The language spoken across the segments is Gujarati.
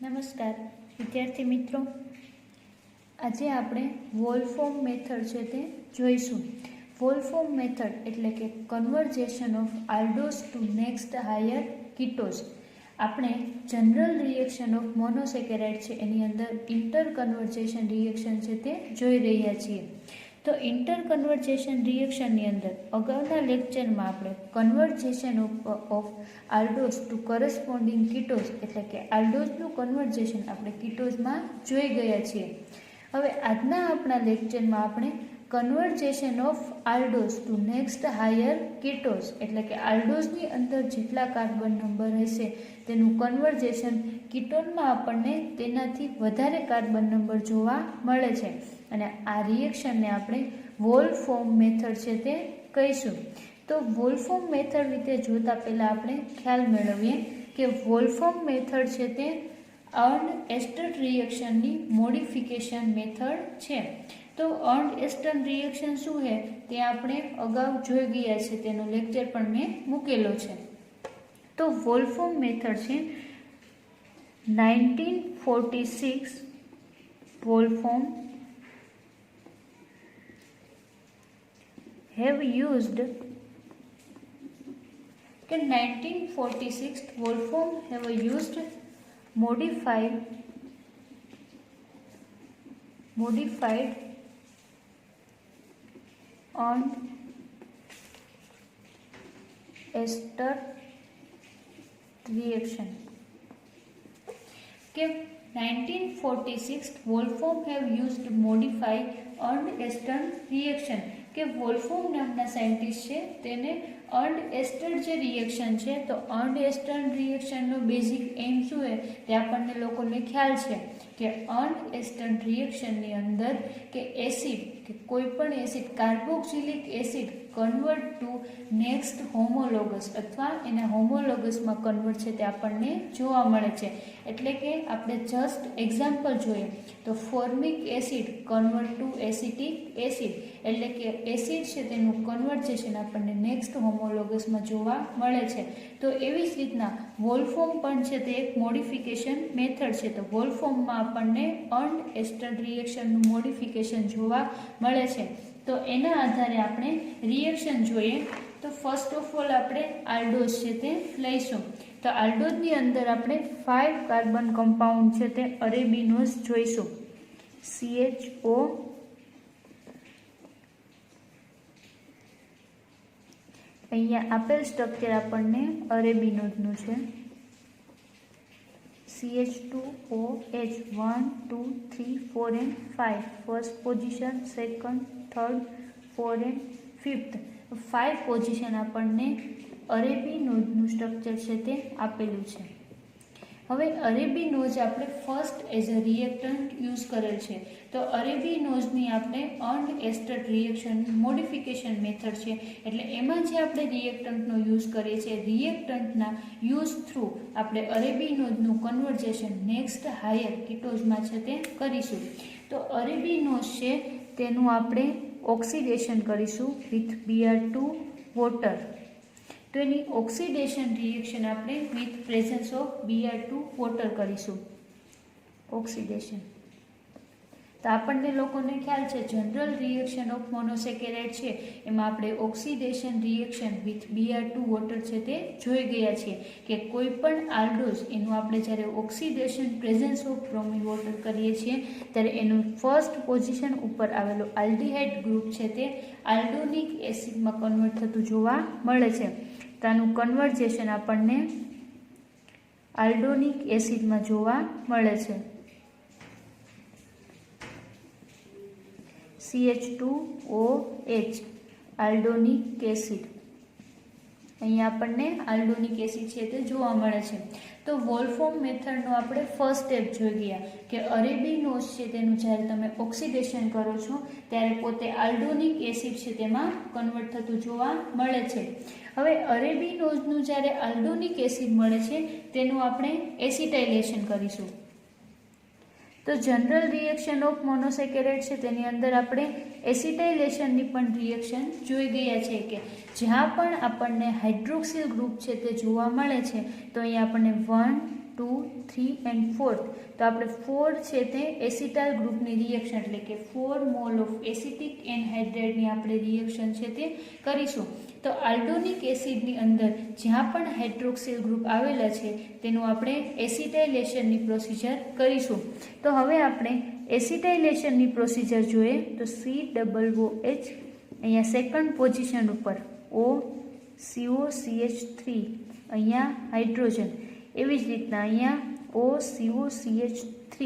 નમસ્કાર વિદ્યાર્થી મિત્રો, આજે આપણે વોલ્ફોર્મ મેથડ છે તે જોઈશું. વોલ્ફોર્મ મેથડ એટલે કે કન્વર્જેશન ઓફ આલ્ડોસ ટુ નેક્સ્ટ હાયર કીટોઝ. આપણે જનરલ રિએક્શન ઓફ મોનોસેકેરાઇડ છે એની અંદર ઇન્ટર કન્વર્જેશન રિએક્શન છે તે જોઈ રહ્યા છીએ. તો ઇન્ટર કન્વર્જેશન રિએક્શનની અંદર અગાઉના લેક્ચરમાં આપણે કન્વર્જેશન ઓફ આલ્ડોસ ટુ કરસ્પોન્ડિંગ કીટોઝ એટલે કે આલ્ડોસનું કન્વર્જેશન આપણે કીટોઝમાં જોઈ ગયા છીએ. હવે આજના આપણા લેક્ચરમાં આપણે કન્વર્જેશન ઓફ આલ્ડોસ ટુ નેક્સ્ટ હાયર કીટોઝ એટલે કે આલ્ડોસની અંદર જેટલા કાર્બન નંબર હશે તેનું કન્વર્જેશન કીટોનમાં આપણને તેનાથી વધારે કાર્બન નંબર જોવા મળે છે, અને આ રિએક્શનને આપણે વોલ્ફોર્મ મેથડ છે તે કહીશું. તો વોલ્ફોર્મ મેથડ રીતે જોતા પહેલાં આપણે ખ્યાલ મેળવીએ કે વોલ્ફોર્મ મેથડ છે તે અનએસ્ટર્ડ રિએક્શનની મોડિફિકેશન મેથડ છે. તો અનએસ્ટર્ડ રિએક્શન શું છે તે આપણે અગાઉ જોઈ ગયા છે, તેનો લેક્ચર પણ મેં મૂકેલો છે. તો વોલ્ફોર્મ મેથડ છે 1946 વોલ્ફોર્મ have used કે 1946 Wolfram have used modified ester reaction કે 1946 Wolfram have used modified અનએસ્ટર્ડ રિએક્શન કે વોલ્ફોર્મ નામના સાયન્ટિસ્ટ છે તેને અનએસ્ટર્ડ જે રિએક્શન છે, તો અનએસ્ટર્ડ રિએક્શનનો બેઝિક એમ શું છે તે આપણને લોકોને ખ્યાલ છે કે અનએસ્ટર્ડ રિએક્શનની અંદર કે એસિડ કે કોઈ પણ acid carboxylic acid convert to next homologous અથવા એના હોમોલોગસમાં કન્વર્ટ છે તે આપણને જોવા મળે છે. એટલે કે આપણે જસ્ટ એક્ઝામ્પલ જોઈએ તો formic acid convert to acetic acid એટલે કે એસિડ છે તેનું કન્વર્જેશન આપણને નેક્સ્ટ હોમોલોગસમાં જોવા મળે છે. તો એવી જ રીતના વોલ્ફોર્મ પણ છે તે એક મોડિફિકેશન મેથડ છે. તો વોલ્ફોર્મમાં આપણને અનએસ્ટર્ડ રિએક્શનનું મોડિફિકેશન જોવા મળે છે. તો એના આધારે આપણે રિએક્શન જોઈએ. તો ફર્સ્ટ ઓફ ઓલ આપણે આલ્ડોસ છે તે લઈશું. તો આલ્ડોસની અંદર આપણે 5 કાર્બન કમ્પાઉન્ડ છે તે અરેબિનોઝ જોઈશું. CHO અહીંયા આપેલ સ્ટ્રક્ચર આપણને અરેબિનોઝનું છે. CH2OH 1 2 3 4 and 5 first position, second, third, fourth and fifth 5 position આપણને અરેબિનોઝનું સ્ટ્રક્ચર છે તે આપેલું છે. હવે અરેબિનોઝ આપણે first as a reactant use કરેલ છે. તો અરેબિનોઝની આપણે અનએસ્ટર્ડ રિએક્શન મોડિફિકેશન મેથડ છે, એટલે એમાં જે આપણે રિએક્ટન્ટનો યુઝ કરીએ છીએ, રિએક્ટન્ટના યુઝ થ્રુ આપણે અરેબિનોઝનું કન્વર્જેશન નેક્સ્ટ હાયર કીટોઝમાં છે તે કરીશું. તો અરેબિનોઝ છે તેનું આપણે ઓક્સિડેશન કરીશું વિથ Br2 વોટર. તો એની ઓક્સિડેશન રિએક્શન આપણે with presence of Br2 water કરીશું. ઓક્સિડેશન તો આપણને લોકોને ખ્યાલ છે જનરલ રિએક્શન ઓફ મોનોસેકેરાઇડ છે એમાં આપણે oxidation reaction with Br2 water છે તે જોઈ ગયા છીએ કે કોઈ પણ આલ્ડોસ એનું આપણે જ્યારે oxidation presence of bromine water કરીએ છીએ ત્યારે એનું ફર્સ્ટ પોઝિશન ઉપર આવેલો આલ્ડીહાઇડ ગ્રુપ છે તે આલ્ડોનિક એસિડમાં કન્વર્ટ થતું જોવા મળે છે. તો આનું કન્વર્જેશન આપણને આલ્ડોનિક એસિડમાં જોવા મળે છે. CH2OH આલ્ડોનિક એસિડ, અહીંયા આપણને આલ્ડોનિક એસિડ છે તે જોવા મળે છે. તો વોલ્ફોર્મ મેથડનો આપણે ફર્સ્ટ સ્ટેપ જોઈ ગયા કે અરેબિનોઝ છે તેનું જ્યારે તમે ઓક્સિડેશન કરો છો ત્યારે પોતે આલ્ડોનિક એસિડ છે તેમાં કન્વર્ટ થતું જોવા મળે છે. હવે અરેબિનોઝનું જ્યારે આલ્ડોનિક એસિડ મળે છે તેનું આપણે એસિટાઇલેશન કરીશું. તો જનરલ રિએક્શન ઓફ મોનોસેકેરાઇડ છે તેની અંદર આપણે એસિટાઇલેશનની પણ રિએક્શન જોઈ ગયા છે કે જ્યાં પણ આપણને હાઇડ્રોક્સિલ ગ્રુપ છે તે જોવા મળે છે તો અહીંયા આપણને 1 2, 3 એન્ડ 4th. તો આપણે 4 છે તે એસિટાઇલ ગ્રુપની રિએક્શન એટલે કે 4 મોલ ઓફ એસિટિક એનહાઇડ્રાઇડની આપણે રિએક્શન છે તે કરીશું. તો આલ્ડોનિક એસિડની અંદર જ્યાં પણ હાઇડ્રોક્સિલ ગ્રુપ આવેલા છે તેનું આપણે એસિટાઇલેશનની પ્રોસિજર કરીશું. તો હવે આપણે એસિટાઇલેશનની પ્રોસિજર જોઈએ તો COOH અહીંયા સેકન્ડ પોઝિશન ઉપર OCOCH3 અહીંયા હાઇડ્રોજન, એવી જ રીતના અહીંયા OCOCH3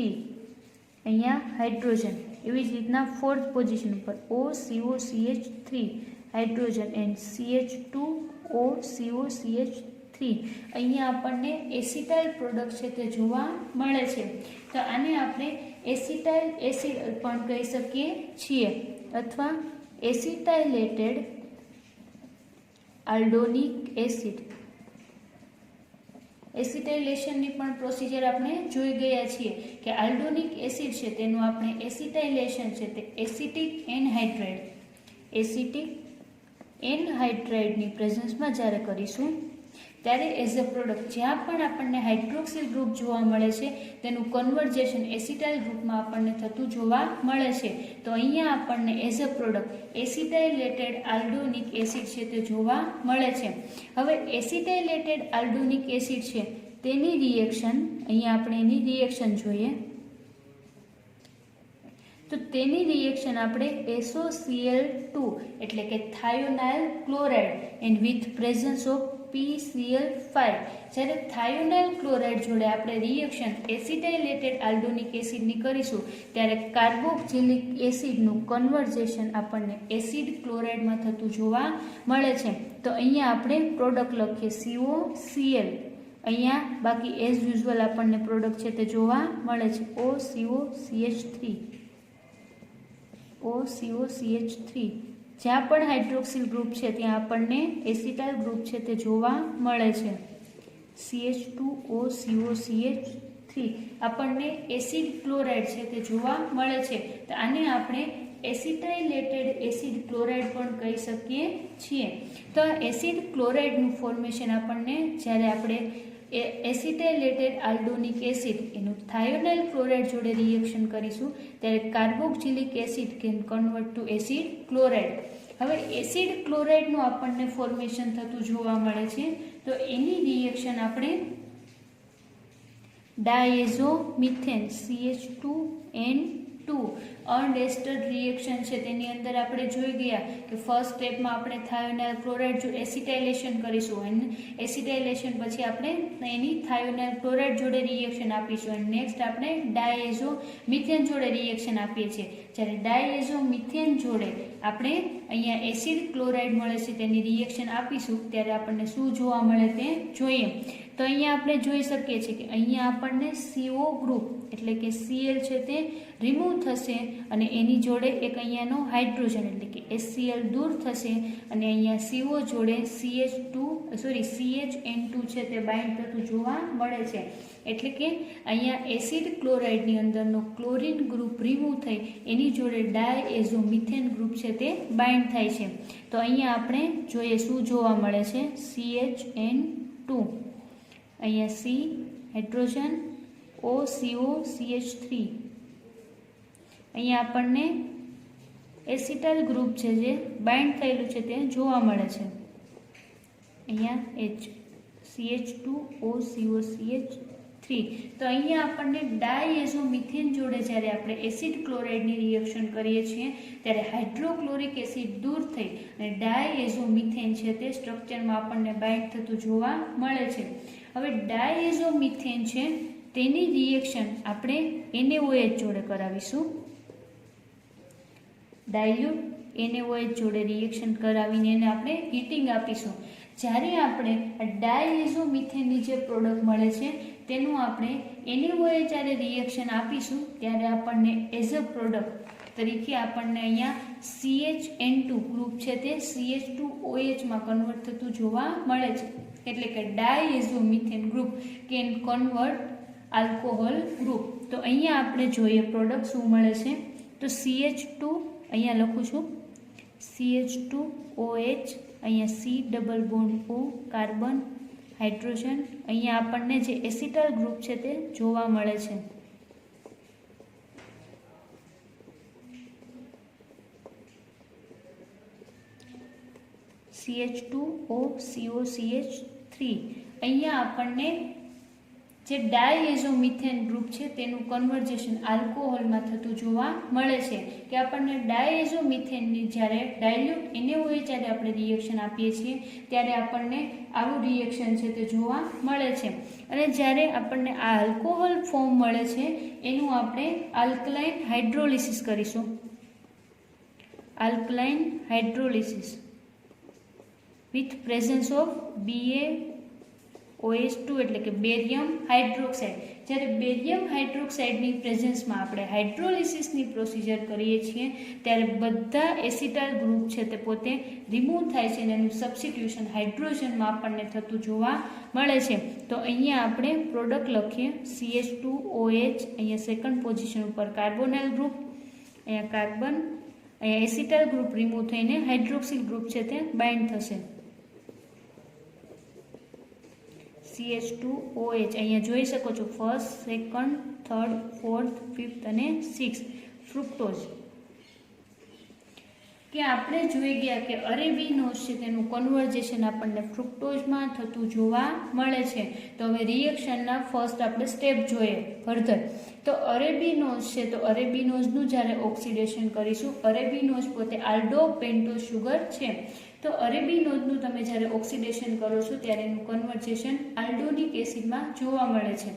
અહીંયા હાઇડ્રોજન, એવી જ રીતના ફોર્થ પોઝિશન ઉપર OCOCH3 હાઇડ્રોજન એન્ડ CH2OCOCH3 અહીંયા આપણને એસિટાઇલ પ્રોડક્ટ છે તે જોવા મળે છે. તો આને આપણે એસિટાઇલ એસિડ પણ કહી શકીએ છીએ અથવા એસિટાઇલેટેડ આલ્ડોનિક એસિડ. એસિટાઇલેશનની પણ પ્રોસિજર આપણે જોઈ ગયા છીએ કે આલ્ડોનિક એસિડ છે તેનું આપણે એસિટાઇલેશન છે તે એસિટિક એનહાઇડ્રાઇડની પ્રેઝન્સમાં જ્યારે કરીશું ત્યારે એઝ અ પ્રોડક્ટ જ્યાં પણ આપણને હાઇડ્રોક્સિલ ગ્રુપ જોવા મળે છે તેનું કન્વર્જેશન એસિટાઇલ ગ્રુપમાં આપણને થતું જોવા મળે છે. તો અહીંયા આપણને એઝ અ પ્રોડક્ટ એસિટાઇલેટેડ આલ્ડોનિક એસિડ છે તે જોવા મળે છે. હવે એસિટાઇલેટેડ આલ્ડોનિક એસિડ છે તેની રિએક્શન અહીંયા આપણે એની રિએક્શન જોઈએ તો તેની રિએક્શન આપણે SOCl2 એટલે કે thionyl chloride and with presence of PCl5. જ્યારે થાયોનાઇલ ક્લોરાઇડ જોડે આપણે રિએક્શન એસિટાઇલેટેડ આલ્ડોનિક એસિડની કરીશું ત્યારે કાર્બોક્સિલિક એસિડનું કન્વર્જેશન આપણને એસિડ ક્લોરાઇડમાં થતું જોવા મળે છે. તો અહીંયા આપણે પ્રોડક્ટ લખીએ COCl, અહીંયા બાકી એઝ યુઝ્યુઅલ આપણને પ્રોડક્ટ છે તે જોવા મળે છે OCOCH3. જ્યાં પણ હાઇડ્રોક્સિલ ગ્રુપ છે ત્યાં આપણને એસિટાઇલ ગ્રુપ છે તે જોવા મળે છે CH2OCOCH3 આપણને એસિડ ક્લોરાઇડ છે તે જોવા મળે છે. તો આને આપણે એસિટાઇલેટેડ એસિડ ક્લોરાઇડ પણ કહી શકીએ છીએ. તો આ એસિડ ક્લોરાઇડનું ફોર્મેશન આપણને જ્યારે આપણે એસિટાઇલેટેડ આલ્ડોનિક એસિડ એનું થાયોનાઇલ ક્લોરાઇડ જોડે રિએક્શન કરીશું ત્યારે carboxylic acid can convert to acid chloride. હવે એસિડ ક્લોરાઇડનું આપણને ફોર્મેશન થતું જોવા મળે છે તો એની રિએક્શન આપણે ડાયઝોમિથેન CH2N2 અનએસ્ટર્ડ રિએક્શન છે તેની અંદર આપણે જોઈ ગયા કે ફર્સ્ટ સ્ટેપમાં આપણે થાયોનાઇલ ક્લોરાઇડ જો એસિટાઇલેશન કરીશું અને એસિટાઇલેશન પછી આપણે એની થાયોનાઇલ ક્લોરાઇડ જોડે રિએક્શન આપીશું અને નેક્સ્ટ આપણે ડાયઝોમિથેન જોડે રિએક્શન આપીએ છીએ. જ્યારે ડાયઝોમિથેન જોડે આપણે અહીંયા એસિડ ક્લોરાઇડ મળે છે તેની રિએક્શન આપીશું ત્યારે આપણને શું જોવા મળે તે જોઈએ. તો અહીંયા આપણે જોઈ શકીએ છીએ કે અહીંયા આપણને CO ગ્રુપ એટલે કે Cl છે તે રિમૂવ થશે અને એની જોડે એક અહીંયાનો હાઇડ્રોજન એટલે કે HCl દૂર થશે અને અહીંયા CO જોડે CHN2 છે તે બાઇન્ડ થતું જોવા મળે છે. એટલે કે અહીંયા એસિડ ક્લોરાઇડની અંદરનો ક્લોરીન ગ્રુપ રિમૂવ થઈ એની જોડે ડાયએઝોમિથેન ગ્રુપ છે તે બાઇન્ડ થાય છે. તો અહીંયા આપણે જોઈએ શું જોવા મળે છે CHN2, અહીંયા C હાઇડ્રોજન OCOCH3, અહીંયા આપણને એસિટાઇલ ગ્રુપ છે જે બાઇન્ડ થયેલું છે તે જોવા મળે છે. અહીંયા CH2OCOCH3. તો અહીંયા આપણને ડાયએઝોમિથેન જોડે જ્યારે આપણે એસિડ ક્લોરાઇડની રિએક્શન કરીએ છીએ ત્યારે હાઇડ્રોક્લોરિક એસિડ દૂર થઈ અને ડાયએઝોમિથેન છે તે સ્ટ્રક્ચરમાં આપણને બાઇન્ડ થતું જોવા મળે છે. હવે ડાયએઝોમિથેન છે તેની રિએક્શન આપણે NaOH જોડે કરાવીશું. ડાયલ્યુટ NaOH જોડે રિએક્શન કરાવીને એને આપણે હીટિંગ આપીશું. જ્યારે આપણે ડાયએઝોમિથેનની જે પ્રોડક્ટ મળે છે તેનું આપણે NaOH જ્યારે રિએક્શન આપીશું ત્યારે આપણને એઝ અ પ્રોડક્ટ તરીકે આપણને અહીંયા CHN2 ગ્રુપ છે તે CH2OH માં કન્વર્ટ થતું જોવા મળે છે. એટલે કે diazomethane group can convert alcohol group. તો અહીંયા આપણે જોઈએ પ્રોડક્ટ શું મળે છે તો CH2 અહીંયા લખું છું CH2OH, અહીંયા C double bond O carbon hydrogen. અહીંયા આપણને જે એસિટાઇલ ગ્રુપ છે તે જોવા મળે છે. CH2O COCH3. અહીંયા આપણને જે ડાયએઝોમિથેન ગ્રુપ છે તેનું કન્વર્જેશન આલ્કોહોલમાં થતું જોવા મળે છે. કે આપણને ડાયએઝોમિથેનની જ્યારે ડાયલ્યુટ NaOH જ્યારે આપણે રિએક્શન આપીએ છીએ ત્યારે આપણને આવું રિએક્શન છે તે જોવા મળે છે. અને જ્યારે આપણને આ આલ્કોહોલ ફોર્મ મળે છે એનું આપણે આલ્કલાઇન હાઇડ્રોલિસિસ કરીશું. Alkaline hydrolysis with presence of BaOH2 એટલે કે બેરિયમ હાઇડ્રોક્સાઇડ. જ્યારે બેરિયમ હાઇડ્રોક્સાઇડની પ્રેઝન્સમાં આપણે હાઇડ્રોલિસિસની પ્રોસિજર કરીએ છીએ ત્યારે બધા એસિટાઇલ ગ્રુપ છે તે પોતે રિમૂવ થાય છે અને એનું સબસ્ટિટ્યુશન હાઇડ્રોજનમાં આપણને થતું જોવા મળે છે. તો અહીંયા આપણે પ્રોડક્ટ લખીએ CH2OH. અહીંયા સેકન્ડ પોઝિશન ઉપર કાર્બોનાઇલ ગ્રુપ, અહીંયા કાર્બન, અહીંયા એસિટાઇલ ગ્રુપ રિમૂવ થઈને હાઇડ્રોક્સિલ ગ્રુપ છે તે બાઇન્ડ થશે. CH2OH અહીંયા જોઈ શકો છો first, second, third, fourth, fifth અને સિક્સ. ફ્રુક્ટોઝ કે આપણે જોઈ ગયા કે અરેબિનોઝ છે તેનું કન્વર્જેશન આપણને ફ્રુક્ટોઝમાં થતું જોવા મળે છે. તો હવે રિએક્શનના ફર્સ્ટ આપણે સ્ટેપ જોઈએ ફર્ધર. તો અરેબિનોઝ છે તો અરેબિનોઝનું જ્યારે ઓક્સિડેશન કરીશું, અરેબિનોઝ પોતે આલ્ડો પેન્ટોઝ શુગર છે. તો અરેબિનોઝનું તમે જ્યારે ઓક્સિડેશન કરો છો ત્યારે એનું કન્વર્જેશન આલ્ડોનિક એસિડમાં જોવા મળે છે.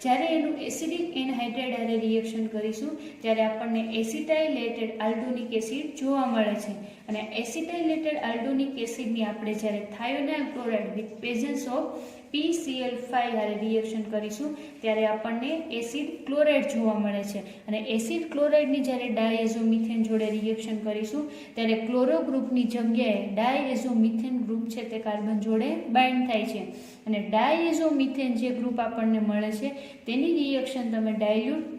જ્યારે એનું એસિડિક એનહાઇડ્રાઇડ હારે રિએક્શન કરીશું ત્યારે આપણને એસિટાઇલેટેડ આલ્ડોનિક એસિડ જોવા મળે છે. અને એસિટાઇલેટેડ આલ્ડોનિક એસિડની આપણે જ્યારે thionyl chloride with presence of PCl5 હારે રિએક્શન કરીશું ત્યારે આપણને એસિડ ક્લોરાઇડ જોવા મળે છે. અને એસિડ ક્લોરાઇડની જ્યારે ડાયએઝોમિથેન જોડે રિએક્શન કરીશું ત્યારે ક્લોરો ગ્રુપની જગ્યાએ ડાયએઝોમિથેન ગ્રુપ છે તે કાર્બન જોડે બાઇન્ડ થાય છે. અને ડાયએઝોમિથેન જે ગ્રુપ આપણને મળે છે તેની રિએક્શન તમે ડાયલ્યુટ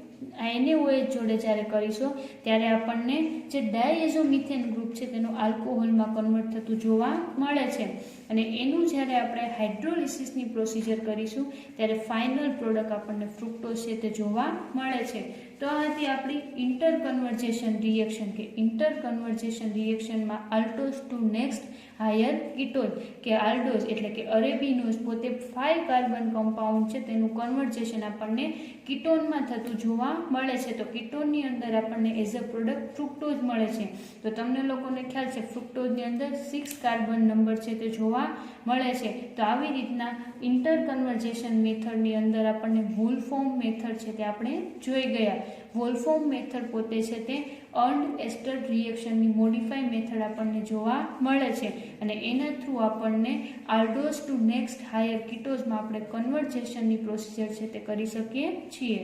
NaOH જોડે જ્યારે કરીશો ત્યારે આપણને જે ડાયએઝોમિથેન ગ્રુપ છે તેનું આલ્કોહોલમાં કન્વર્ટ થતું જોવા મળે છે. અને એનું જ્યારે આપણે હાઇડ્રોલિસિસની પ્રોસિજર કરીશું ત્યારે ફાઇનલ પ્રોડક્ટ આપણને ફ્રુક્ટોઝ છે તે જોવા મળે છે. તો આ હતી આપણી ઇન્ટર કન્વર્જેશન રિએક્શન કે ઇન્ટર કન્વર્જેશન રિએક્શનમાં aldose to next higher ketone કે આલ્ડોઝ એટલે કે અરેબિનોઝ પોતે 5 કાર્બન કમ્પાઉન્ડ છે તેનું કન્વર્જેશન આપણને કીટોનમાં થતું જોવા મળે છે. તો કીટોનની અંદર આપણને એઝ અ પ્રોડક્ટ ફ્રુક્ટોઝ મળે છે. તો તમને લોકોને ખ્યાલ છે ફ્રુક્ટોઝની અંદર 6 કાર્બન નંબર છે તે જોવા મળે છે. તો આવી રીતના ઇન્ટર કન્વર્જેશન મેથડની અંદર આપણને વોલ્ફોર્મ મેથડ છે તે આપણે જોઈ ગયા. વોલ્ફોર્મ મેથડ પોતે છે તે અર્ન્ડ એસ્ટર રિએક્શનની મોડિફાઈ મેથડ આપણને જોવા મળે છે. અને એના થ્રુ આપણને આલ્ડોઝ ટુ નેક્સ્ટ હાયર કીટોઝમાં આપણે કન્વર્જેશનની પ્રોસિજર છે તે કરી શકીએ છીએ.